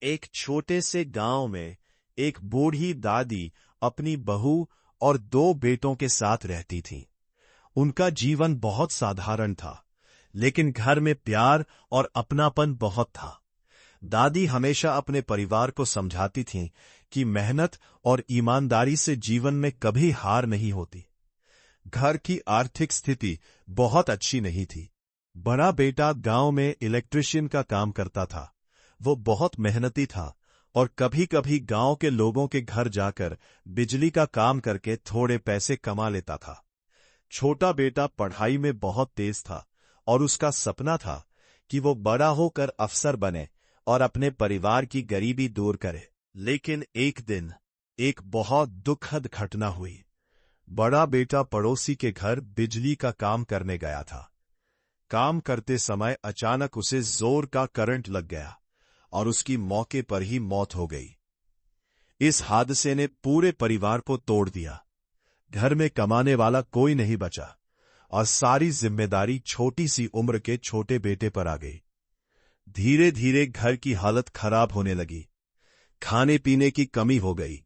एक छोटे से गांव में एक बूढ़ी दादी अपनी बहू और दो बेटों के साथ रहती थी। उनका जीवन बहुत साधारण था, लेकिन घर में प्यार और अपनापन बहुत था। दादी हमेशा अपने परिवार को समझाती थीं कि मेहनत और ईमानदारी से जीवन में कभी हार नहीं होती। घर की आर्थिक स्थिति बहुत अच्छी नहीं थी। बड़ा बेटा गांव में इलेक्ट्रिशियन का काम करता था। वो बहुत मेहनती था और कभी-कभी गांव के लोगों के घर जाकर बिजली का काम करके थोड़े पैसे कमा लेता था। छोटा बेटा पढ़ाई में बहुत तेज था और उसका सपना था कि वो बड़ा होकर अफसर बने और अपने परिवार की गरीबी दूर करे। लेकिन एक दिन एक बहुत दुखद घटना हुई। बड़ा बेटा पड़ोसी के घर बिजली का काम करने गया था। काम करते समय अचानक उसे जोर का करंट लग गया और उसकी मौके पर ही मौत हो गई। इस हादसे ने पूरे परिवार को तोड़ दिया। घर में कमाने वाला कोई नहीं बचा और सारी जिम्मेदारी छोटी सी उम्र के छोटे बेटे पर आ गई। धीरे धीरे घर की हालत खराब होने लगी। खाने पीने की कमी हो गई।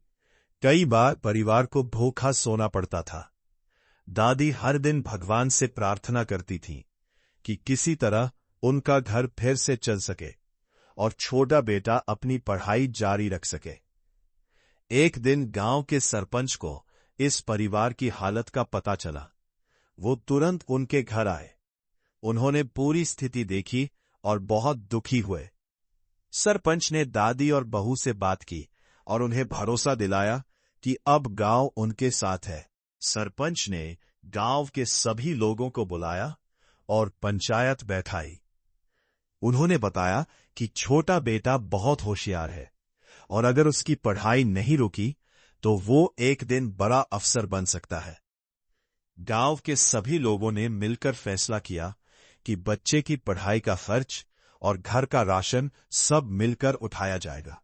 कई बार परिवार को भूखा सोना पड़ता था। दादी हर दिन भगवान से प्रार्थना करती थीं कि किसी तरह उनका घर फिर से चल सके और छोटा बेटा अपनी पढ़ाई जारी रख सके। एक दिन गांव के सरपंच को इस परिवार की हालत का पता चला। वो तुरंत उनके घर आए। उन्होंने पूरी स्थिति देखी और बहुत दुखी हुए। सरपंच ने दादी और बहू से बात की और उन्हें भरोसा दिलाया कि अब गांव उनके साथ है। सरपंच ने गांव के सभी लोगों को बुलाया और पंचायत बैठाई। उन्होंने बताया कि छोटा बेटा बहुत होशियार है और अगर उसकी पढ़ाई नहीं रुकी तो वो एक दिन बड़ा अफसर बन सकता है। गांव के सभी लोगों ने मिलकर फैसला किया कि बच्चे की पढ़ाई का खर्च और घर का राशन सब मिलकर उठाया जाएगा।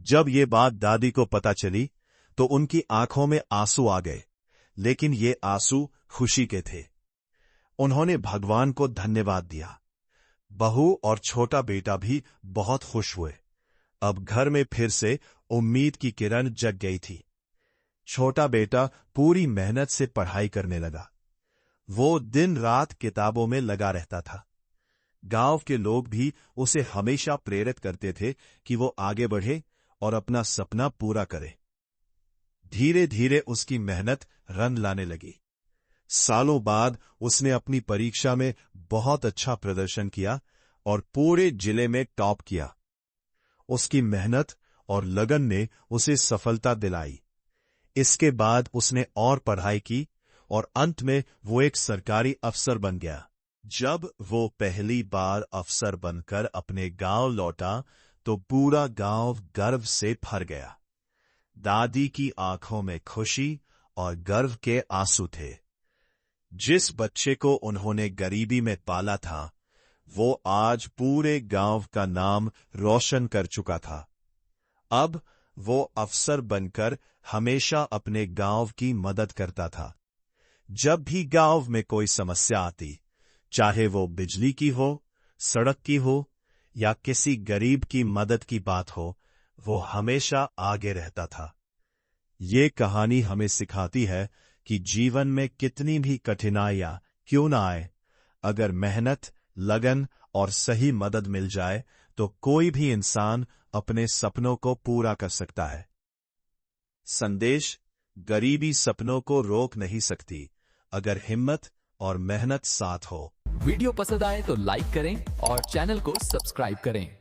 जब ये बात दादी को पता चली तो उनकी आंखों में आंसू आ गए, लेकिन ये आंसू खुशी के थे। उन्होंने भगवान को धन्यवाद दिया। बहू और छोटा बेटा भी बहुत खुश हुए। अब घर में फिर से उम्मीद की किरण जग गई थी। छोटा बेटा पूरी मेहनत से पढ़ाई करने लगा। वो दिन रात किताबों में लगा रहता था। गांव के लोग भी उसे हमेशा प्रेरित करते थे कि वो आगे बढ़े और अपना सपना पूरा करे। धीरे धीरे उसकी मेहनत रंग लाने लगी। सालों बाद उसने अपनी परीक्षा में बहुत अच्छा प्रदर्शन किया और पूरे जिले में टॉप किया। उसकी मेहनत और लगन ने उसे सफलता दिलाई। इसके बाद उसने और पढ़ाई की और अंत में वो एक सरकारी अफसर बन गया। जब वो पहली बार अफसर बनकर अपने गांव लौटा तो पूरा गांव गर्व से भर गया। दादी की आंखों में खुशी और गर्व के आंसू थे। जिस बच्चे को उन्होंने गरीबी में पाला था, वो आज पूरे गांव का नाम रोशन कर चुका था। अब वो अफसर बनकर हमेशा अपने गांव की मदद करता था। जब भी गांव में कोई समस्या आती, चाहे वो बिजली की हो, सड़क की हो या किसी गरीब की मदद की बात हो, वो हमेशा आगे रहता था। ये कहानी हमें सिखाती है कि जीवन में कितनी भी कठिनाइयां क्यों ना आए, अगर मेहनत, लगन और सही मदद मिल जाए तो कोई भी इंसान अपने सपनों को पूरा कर सकता है। संदेश: गरीबी सपनों को रोक नहीं सकती, अगर हिम्मत और मेहनत साथ हो। वीडियो पसंद आए तो लाइक करें और चैनल को सब्सक्राइब करें।